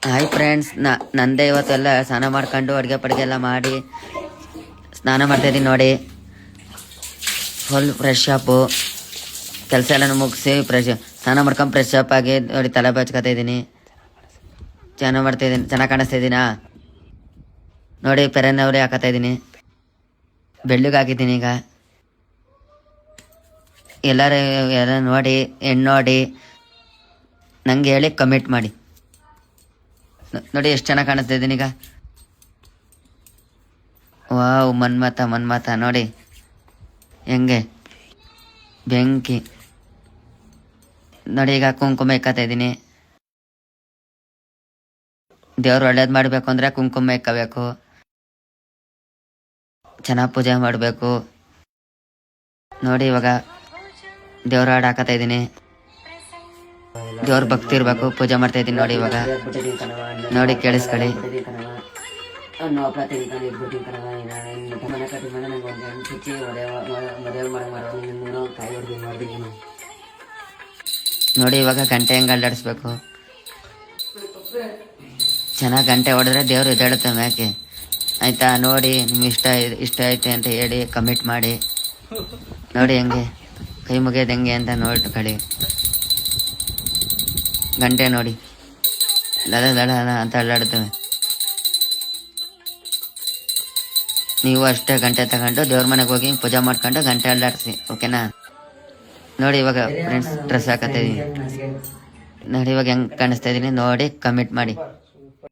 Hi friends, ನಂದೇ ಇವತ್ತೆಲ್ಲ ಸ್ನಾನ ಮಾಡ್ಕೊಂಡು ಅಡುಗೆ ಪಡುಗೆ ಎಲ್ಲ ಮಾಡಿ ಸ್ನಾನ ಮಾಡ್ತಾಯಿದ್ದೀನಿ ನೋಡಿ. ಫುಲ್ ಫ್ರೆಶ್ ಅಪ್ಪು, ಕೆಲಸ ಎಲ್ಲ ಮುಗಿಸಿ ಸ್ನಾನ ಮಾಡ್ಕೊಂಡು ಫ್ರೆಶ್ ಅಪ್ ಆಗಿ ನೋಡಿ ತಲೆ ಬಚ್ಕೊತಾ ಇದ್ದೀನಿ. ಚೆನ್ನಾಗಿ ಕಾಣಿಸ್ತಾ ಇದ್ದೀನಾ ನೋಡಿ. ಪೆರನ್ನವರೇ ಹಾಕತ್ತಾ ಇದ್ದೀನಿ, ಬೆಳ್ಳಿಗೆ ಹಾಕಿದ್ದೀನಿ. ಈಗ ಎಲ್ಲರೂ ಎಲ್ಲ ನೋಡಿ ಹೆಣ್ಣು ನೋಡಿ ನಂಗೆ ಹೇಳಿ ಕಮೆಂಟ್ ಮಾಡಿ. ನೋಡಿ ಎಷ್ಟು ಚೆನ್ನಾಗಿ ಕಾಣಿಸ್ತಾ ಇದ್ದೀನಿ ಈಗ. ವಾವ್, ಮನ್ಮಥ ನೋಡಿ ಹೆಂಗೆ ಬೆಂಕಿ ನೋಡಿ. ಈಗ ಕುಂಕುಮ ಇಕ್ಕತ್ತಾ ಇದ್ದೀನಿ. ದೇವ್ರು ಒಳ್ಳೇದು ಮಾಡಬೇಕು ಅಂದರೆ ಕುಂಕುಮ ಇಕ್ಕಬೇಕು, ಚೆನ್ನಾಗಿ ಪೂಜೆ ಮಾಡಬೇಕು ನೋಡಿ. ಇವಾಗ ದೇವ್ರ ಹಾಡು ಹಾಕತ್ತಾ ಇದ್ದೀನಿ. ದೇವ್ರ ಭಕ್ತಿ ಇರಬೇಕು, ಪೂಜೆ ಮಾಡ್ತಾ ಇದ್ದೀನಿ ನೋಡಿ. ಇವಾಗ ನೋಡಿ ಕೇಳಿಸ್ಕೊಳ್ಳಿ. ನೋಡಿ ಇವಾಗ ಗಂಟೆ ಹೆಂಗೆ ಅಲ್ಲಾಡಿಸ್ಬೇಕು. ಚೆನ್ನಾಗಿ ಗಂಟೆ ಹೊಡೆದ್ರೆ ದೇವ್ರು ಎದ್ದೇಳುತ್ತೆ ಮ್ಯಾಕೆ. ಆಯ್ತಾ? ನೋಡಿ ನಿಮ್ಗೆ ಇಷ್ಟ ಐತೆ ಅಂತ ಹೇಳಿ ಕಮೆಂಟ್ ಮಾಡಿ. ನೋಡಿ ಹೆಂಗೆ ಕೈ ಮುಗಿಯೋದು ಹೆಂಗೆ ಅಂತ ನೋಡ್ಕೊಳ್ಳಿ. ಗಂಟೆ ನೋಡಿ ದಡ ದಡ ಅಂತ ಅಲ್ಲಾಡುತ್ತವೆ. ನೀವು ಅಷ್ಟೇ ಗಂಟೆ ತಗೊಂಡು ದೇವ್ರ ಮನೆಗೆ ಹೋಗಿ ಪೂಜೆ ಮಾಡ್ಕೊಂಡು ಗಂಟೆ ಅಲ್ಲಾಡಿಸಿ, ಓಕೆನಾ? ನೋಡಿ ಇವಾಗ ಫ್ರೆಂಡ್ಸ್ ಡ್ರೆಸ್ ಹಾಕತ್ತಾ ಇದೀನಿ ನೋಡಿ. ಇವಾಗ ಹೆಂಗೆ ಕಾಣಿಸ್ತಾ ಇದೀನಿ ನೋಡಿ, ಕಮೆಂಟ್ ಮಾಡಿ.